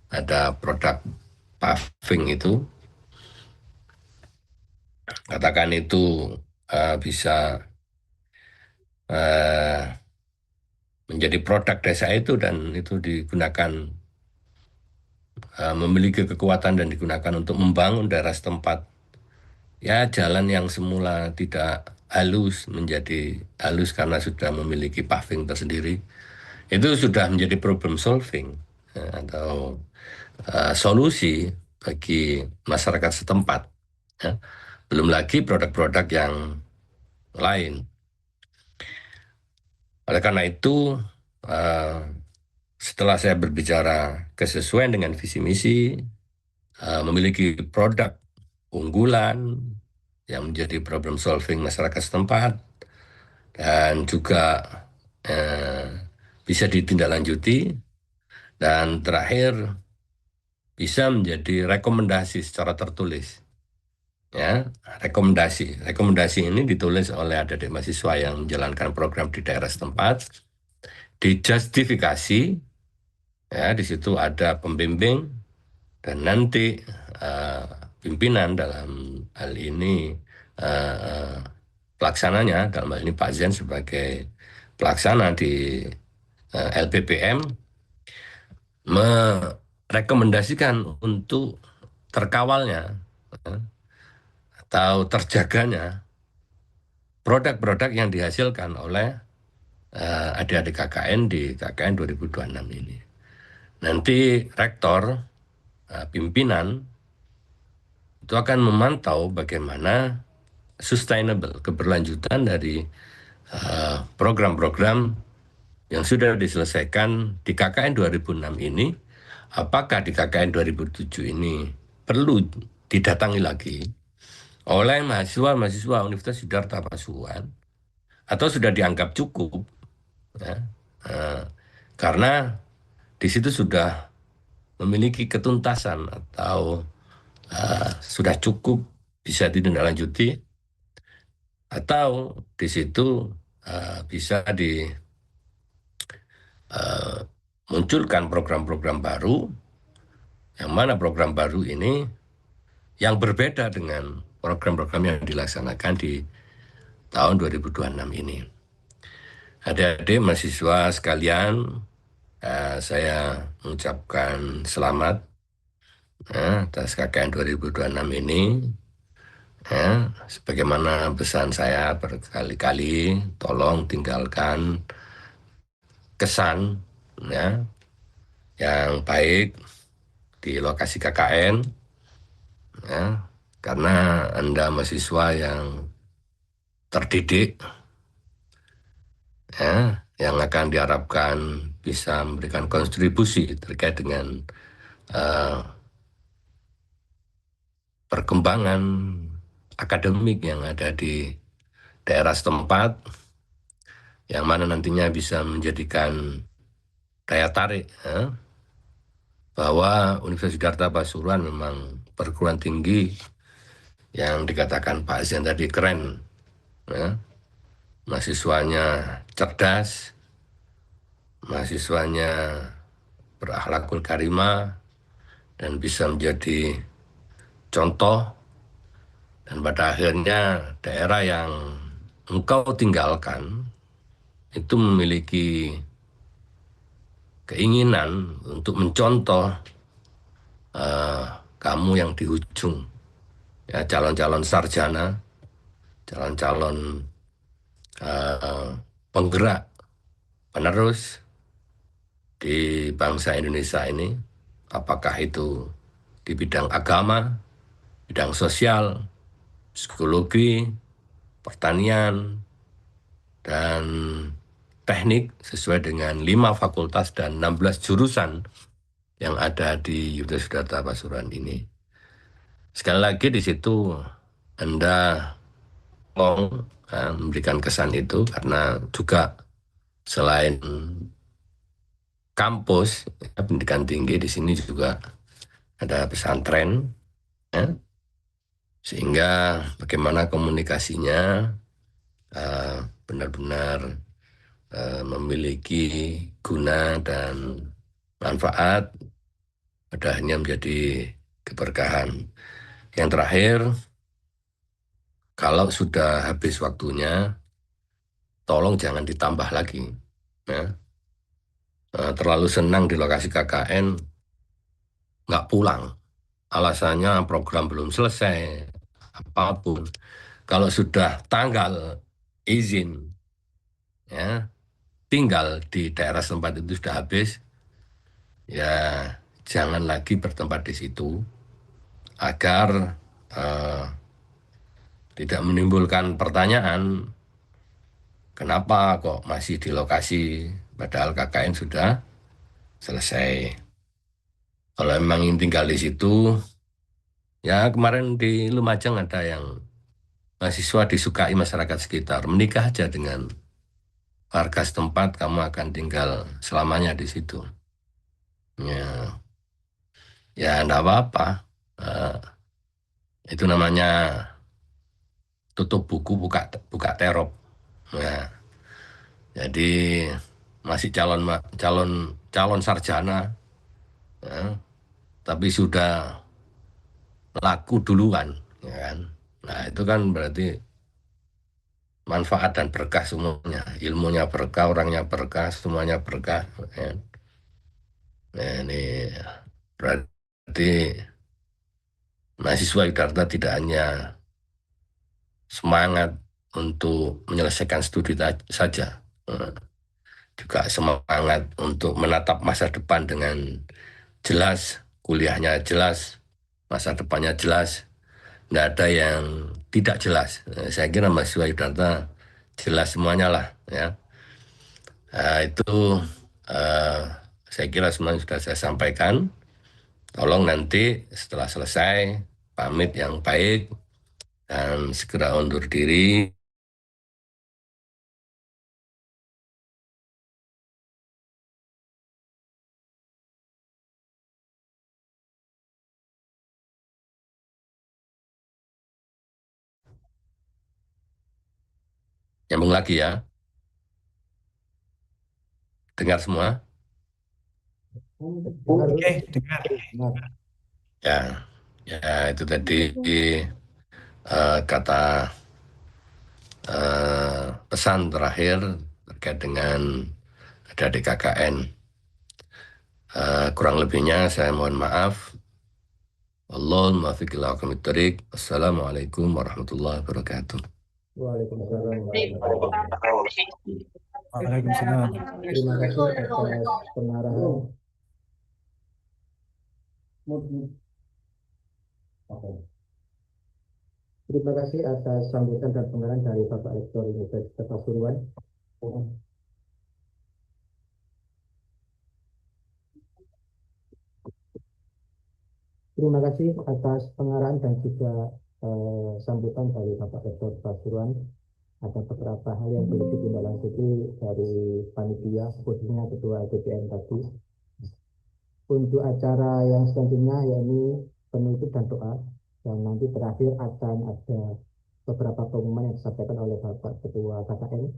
[SPEAKER 7] Ada produk paving itu, katakan itu bisa menjadi produk desa itu, dan itu digunakan, memiliki kekuatan dan digunakan untuk membangun daerah setempat. Ya, jalan yang semula tidak halus menjadi halus karena sudah memiliki paving tersendiri. Itu sudah menjadi problem solving atau solusi bagi masyarakat setempat. Belum lagi produk-produk yang lain. Oleh karena itu, setelah saya berbicara kesesuaian dengan visi misi, memiliki produk unggulan yang menjadi problem solving masyarakat setempat, dan juga bisa ditindaklanjuti, dan terakhir bisa menjadi rekomendasi secara tertulis Ya, rekomendasi ini ditulis oleh adik-adik mahasiswa yang menjalankan program di daerah setempat, dijustifikasi, ya di situ ada pembimbing dan nanti pimpinan dalam hal ini pelaksananya, dalam hal ini Pak Zen sebagai pelaksana di LPPM merekomendasikan untuk terkawalnya atau terjaganya produk-produk yang dihasilkan oleh adik-adik KKN di KKN 2026 ini. Nanti rektor, pimpinan itu akan memantau bagaimana sustainable, keberlanjutan dari program-program yang sudah diselesaikan di KKN 2006 ini. Apakah di KKN 2007 ini perlu didatangi lagi oleh mahasiswa Universitas Siddhartha Pasuruan atau sudah dianggap cukup, ya, karena di situ sudah memiliki ketuntasan atau sudah cukup bisa ditindaklanjuti, atau di situ bisa munculkan program-program baru, yang mana program baru ini yang berbeda dengan program-program yang dilaksanakan di tahun 2026 ini. Adik-adik mahasiswa sekalian, saya mengucapkan selamat atas KKN 2026 ini. Sebagaimana pesan saya berkali-kali, tolong tinggalkan kesan yang baik di lokasi KKN, karena Anda mahasiswa yang terdidik, yang akan diharapkan bisa memberikan kontribusi terkait dengan perkembangan akademik yang ada di daerah setempat, yang mana nantinya bisa menjadikan daya tarik bahwa Universitas Siddhartha Pasuruan memang perguruan tinggi yang dikatakan Pak Zen tadi keren, mahasiswanya cerdas, mahasiswanya berakhlakul karimah dan bisa menjadi contoh, dan pada akhirnya daerah yang engkau tinggalkan itu memiliki keinginan untuk mencontoh kamu yang di ujung, ya, calon-calon sarjana, calon-calon penggerak penerus di bangsa Indonesia ini, apakah itu di bidang agama, bidang sosial, psikologi, pertanian, dan teknik sesuai dengan 5 fakultas dan 16 jurusan yang ada di Universitas Siddhartha Pasuruan ini. Sekali lagi di situ Anda memberikan kesan itu, karena juga selain kampus pendidikan tinggi, di sini juga ada pesantren, sehingga bagaimana komunikasinya benar-benar memiliki guna dan manfaat, padahal menjadi keberkahan. Yang terakhir, kalau sudah habis waktunya, tolong jangan ditambah lagi. Terlalu senang di lokasi KKN, nggak pulang. Alasannya program belum selesai, apapun. Kalau sudah tanggal izin, tinggal di daerah tempat itu sudah habis, ya jangan lagi bertempat di situ, agar tidak menimbulkan pertanyaan kenapa kok masih di lokasi padahal KKN sudah selesai. Kalau memang ingin tinggal di situ, ya kemarin di Lumajang ada yang mahasiswa disukai masyarakat sekitar, menikah aja dengan warga setempat, kamu akan tinggal selamanya di situ. Ya enggak apa-apa. Itu namanya tutup buku, buka terop. Nah, jadi masih calon sarjana, ya, tapi sudah laku duluan, ya kan? Nah, itu kan berarti manfaat dan berkah semuanya. Ilmunya berkah, orangnya berkah, semuanya berkah. Ya. Nah, ini berarti mahasiswa Widarta tidak hanya semangat untuk menyelesaikan studi saja, juga semangat untuk menatap masa depan dengan jelas, kuliahnya jelas, masa depannya jelas, nggak ada yang tidak jelas. Saya kira mahasiswa Widarta jelas semuanya lah, ya. Nah, itu saya kira semuanya sudah saya sampaikan. Tolong nanti setelah selesai pamit yang baik dan segera undur diri. Nyambung lagi ya. Dengar semua?
[SPEAKER 12] Oke, dengar.
[SPEAKER 7] Ya, ya itu tadi kata pesan terakhir terkait dengan adik KKN. Kurang lebihnya saya mohon maaf. Allahumma muwaffiq ila aqwamit thoriq. Assalamualaikum warahmatullahi wabarakatuh.
[SPEAKER 12] Waalaikumsalam.
[SPEAKER 4] Waalaikumsalam.
[SPEAKER 12] Terima kasih atas pengarahan. Terima kasih atas sambutan dan pengarahan dari Bapak Rektor Universitas Pasuruan. Terima kasih atas pengarahan dan juga sambutan dari Bapak Rektor Pasuruan. Ada beberapa hal yang perlu ditindaklanjuti dari panitia, khususnya Ketua DPM tadi. Untuk acara yang selanjutnya, yakni penutup dan doa, dan nanti terakhir akan ada beberapa pengumuman yang disampaikan oleh Bapak Ketua KKN.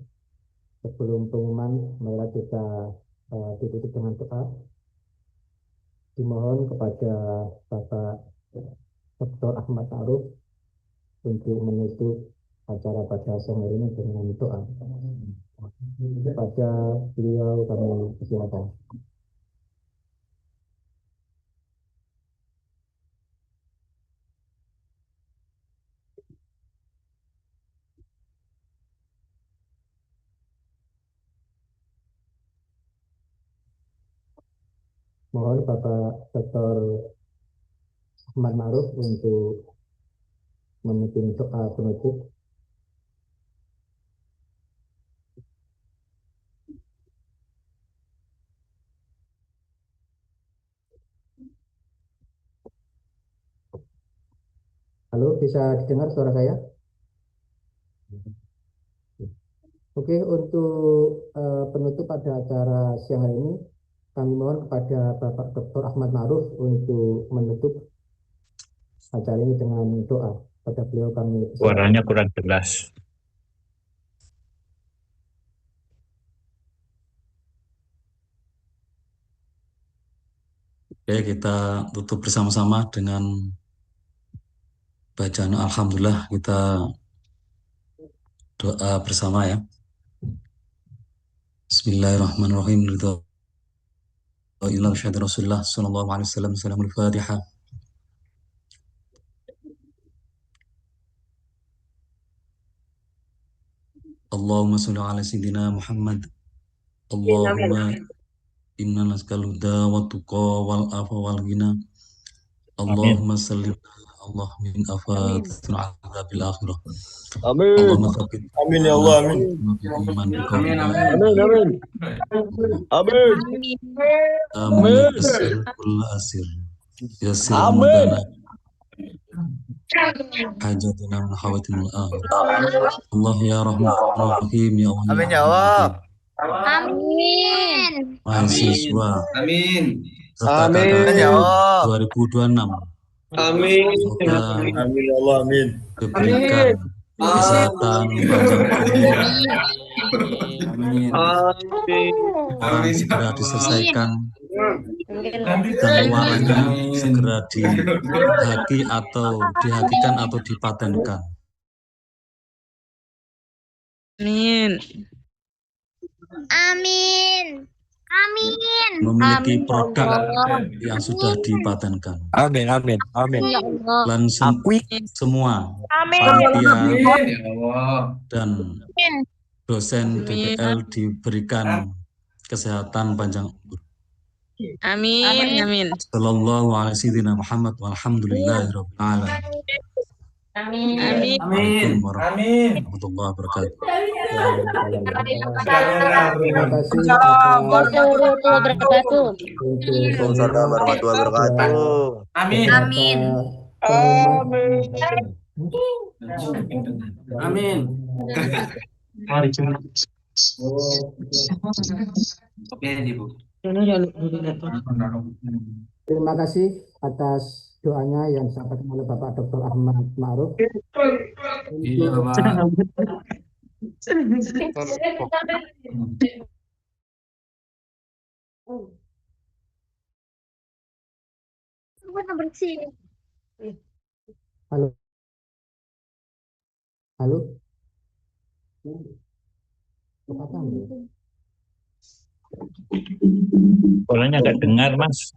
[SPEAKER 12] Sebelum pengumuman, mari kita ditutup dengan doa. Dimohon kepada Bapak Dr. Ahmad Ma'ruf untuk menutup acara pada siang hari ini dengan doa. Kepada beliau kami persilakan. Mohon Bapak Dr. Ahmad Ma'ruf untuk memimpin doa penutup. Halo, bisa didengar suara saya? Oke, untuk penutup pada acara siang hari ini, kami mohon kepada Bapak Dr. Ahmad Ma'ruf untuk menutup acara ini dengan doa. Pada beliau kami persilakan.
[SPEAKER 14] Suaranya kurang jelas. Oke, kita tutup bersama-sama dengan bacaan Alhamdulillah. Kita doa bersama ya. Bismillahirrahmanirrahim. Ridho ila syahid Rasulullah sallallahu alaihi wasallam. Salamul Fatihah. Allahumma sholli ala sayyidina Muhammad. Allahumma inna nas'aluka huda wa tuqa wal afa wal ghina. Allahumma salli Allah min afatil azabil akhirah.
[SPEAKER 11] Amin.
[SPEAKER 14] Allahumma tsabbit.
[SPEAKER 11] Amin ya Allah. Amin.
[SPEAKER 14] Iman
[SPEAKER 11] Amin. Amin. Amin.
[SPEAKER 14] Amin. Yassir kull asir. Yassir
[SPEAKER 11] Amin.
[SPEAKER 14] mudana. Hajatuna min hawatimul akhirah. Allah ya Rahman Rahim ya Allah.
[SPEAKER 11] Amin ya Allah.
[SPEAKER 2] Amin.
[SPEAKER 14] Mahasiswa.
[SPEAKER 11] Amin.
[SPEAKER 14] Serta
[SPEAKER 11] Amin
[SPEAKER 14] KKN
[SPEAKER 11] ya Allah.
[SPEAKER 14] 2026.
[SPEAKER 7] Amin.
[SPEAKER 14] Semoga
[SPEAKER 7] Amin ya Allah, amin.
[SPEAKER 14] diberikan kesehatan, panjang umur,
[SPEAKER 7] Amin.
[SPEAKER 14] perang segera diselesaikan, dan muaranya segera dihakikan atau dipatenkan.
[SPEAKER 6] Amin.
[SPEAKER 2] Amin. Amin.
[SPEAKER 14] Memiliki
[SPEAKER 2] Amin,
[SPEAKER 14] produk
[SPEAKER 2] ya Allah.
[SPEAKER 14] yang sudah dipatenkan.
[SPEAKER 4] Amin, amin, amin.
[SPEAKER 2] Ya Allah.
[SPEAKER 14] Dan semua
[SPEAKER 6] Amin.
[SPEAKER 14] panitia
[SPEAKER 7] Ya Allah.
[SPEAKER 14] dan dosen DPL diberikan kesehatan panjang umur.
[SPEAKER 6] Amin. Amin.
[SPEAKER 14] Sallallahu alaihi sayyidina Muhammad walhamdulillahirabbil alamin.
[SPEAKER 6] Amin.
[SPEAKER 14] Assalamualaikum warahmatullahi wabarakatuh.
[SPEAKER 12] Terima kasih
[SPEAKER 2] Warahmatullahi wabarakatuh.
[SPEAKER 12] Waalaikumsalam warahmatullahi wabarakatuh.
[SPEAKER 2] Amin. Amin.
[SPEAKER 12] Amin. Terima kasih atas doanya yang disampaikan oleh Bapak Dr. Ahmad Ma'ruf.
[SPEAKER 7] Iya, Bapak.
[SPEAKER 2] Bersih.
[SPEAKER 12] Halo. Halo.
[SPEAKER 15] Suaranya nggak dengar, Mas.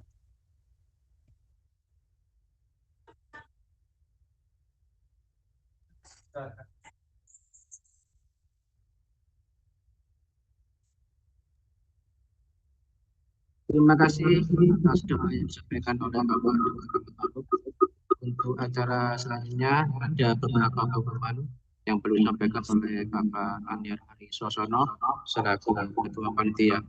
[SPEAKER 12] Terima kasih atas doa yang disampaikan oleh Bapak Dr. Ma'ruf. Untuk acara selanjutnya ada beberapa pengumuman yang perlu disampaikan oleh Bapak Anir Hari Sosono selaku Ketua Panitia.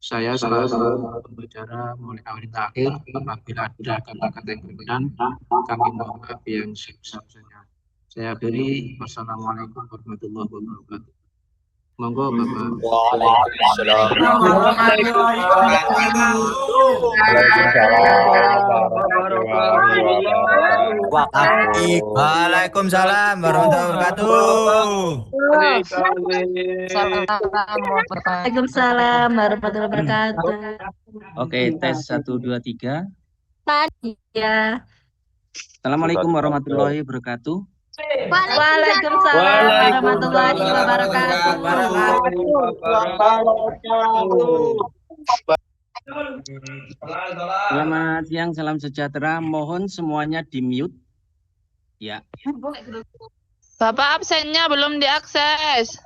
[SPEAKER 12] Saya selalu berbicara mulai awal hingga akhir. Apabila ada kata-kata yang berkenan, kami mohon maaf yang sebesar-besarnya. Saya beri wassalamualaikum warahmatullahi wabarakatuh. Monggo Bapak.
[SPEAKER 7] Waalaikumsalam.
[SPEAKER 4] Waalaikumsalam warahmatullahi wabarakatuh.
[SPEAKER 2] Waalaikumsalam warahmatullahi wabarakatuh.
[SPEAKER 16] Oke, tes 1, 2, 3.
[SPEAKER 2] Ya.
[SPEAKER 16] Assalamualaikum warahmatullahi wabarakatuh.
[SPEAKER 2] Waalaikumsalam warahmatullahi wabarakatuh.
[SPEAKER 16] Selamat siang, salam sejahtera. Mohon semuanya di-mute. Ya.
[SPEAKER 3] Bapak absennya belum diakses.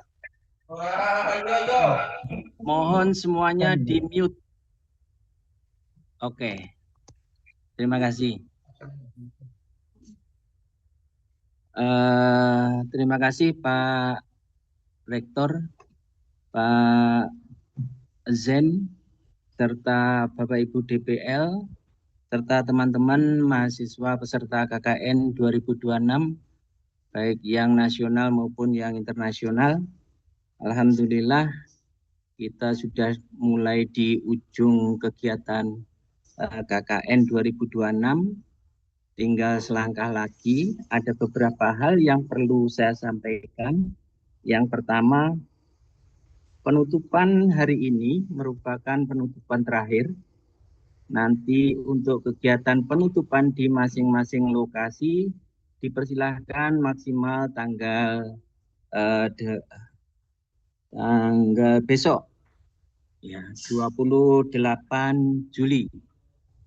[SPEAKER 16] Mohon semuanya di-mute. Oke. Terima kasih. Terima kasih Pak Rektor, Pak Zen, serta Bapak Ibu DPL, serta teman-teman mahasiswa peserta KKN 2026, baik yang nasional maupun yang internasional. Alhamdulillah kita sudah mulai di ujung kegiatan KKN 2026. Tinggal selangkah lagi, ada beberapa hal yang perlu saya sampaikan. Yang pertama, penutupan hari ini merupakan penutupan terakhir. Nanti untuk kegiatan penutupan di masing-masing lokasi dipersilahkan maksimal tanggal besok, ya 28 Juli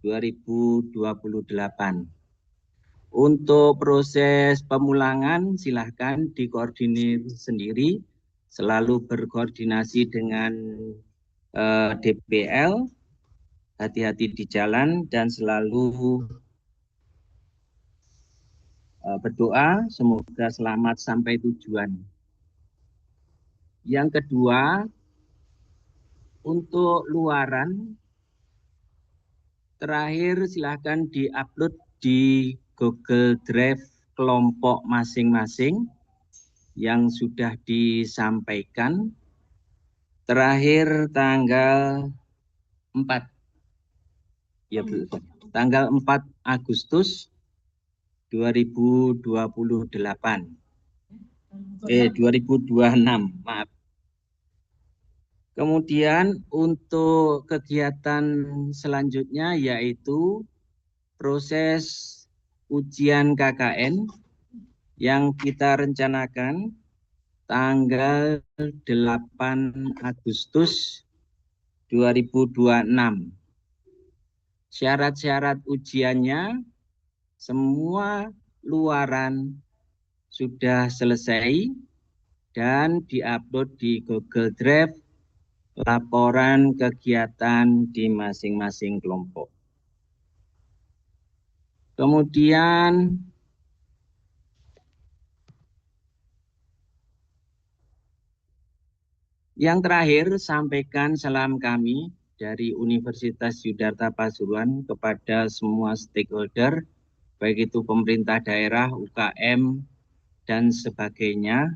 [SPEAKER 16] 2028. Untuk proses pemulangan silahkan dikoordinir sendiri, selalu berkoordinasi dengan DPL, hati-hati di jalan dan selalu berdoa semoga selamat sampai tujuan. Yang kedua, untuk luaran terakhir silahkan diupload di Google Drive kelompok masing-masing yang sudah disampaikan. Terakhir tanggal 4. Ya, tanggal 4 Agustus 2026, maaf. Kemudian untuk kegiatan selanjutnya yaitu proses ujian KKN yang kita rencanakan tanggal 8 Agustus 2026. Syarat-syarat ujiannya semua luaran sudah selesai dan diupload di Google Drive laporan kegiatan di masing-masing kelompok. Kemudian yang terakhir, sampaikan salam kami dari Universitas Yudharta Pasuruan kepada semua stakeholder, baik itu pemerintah daerah, UKM, dan sebagainya.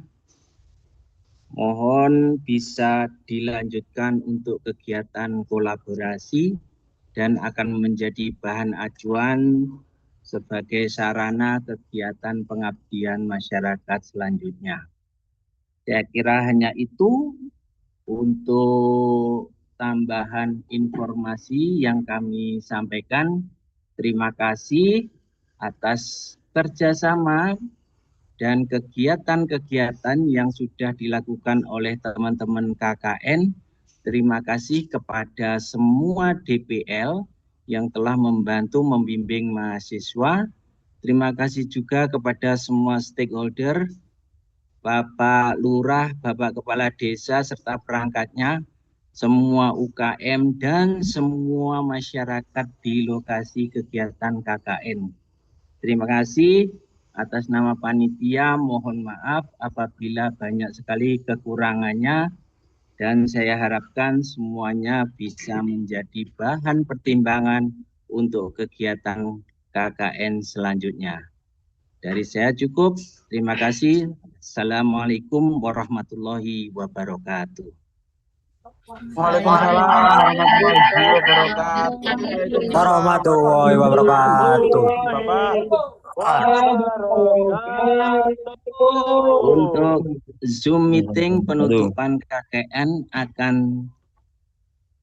[SPEAKER 16] Mohon bisa dilanjutkan untuk kegiatan kolaborasi dan akan menjadi bahan acuan sebagai sarana kegiatan pengabdian masyarakat selanjutnya. Saya kira hanya itu untuk tambahan informasi yang kami sampaikan. Terima kasih atas kerjasama dan kegiatan-kegiatan yang sudah dilakukan oleh teman-teman KKN. Terima kasih kepada semua DPL yang telah membantu membimbing mahasiswa. Terima kasih juga kepada semua stakeholder, Bapak Lurah, Bapak Kepala Desa, serta perangkatnya, semua UKM, dan semua masyarakat di lokasi kegiatan KKN. Terima kasih. Atas nama panitia, mohon maaf apabila banyak sekali kekurangannya, dan saya harapkan semuanya bisa menjadi bahan pertimbangan untuk kegiatan KKN selanjutnya. Dari saya cukup, terima kasih. Assalamualaikum warahmatullahi wabarakatuh.
[SPEAKER 4] Waalaikumsalam warahmatullahi wabarakatuh.
[SPEAKER 16] Untuk Zoom meeting penutupan KKN akan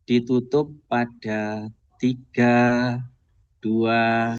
[SPEAKER 16] ditutup pada 3, 2,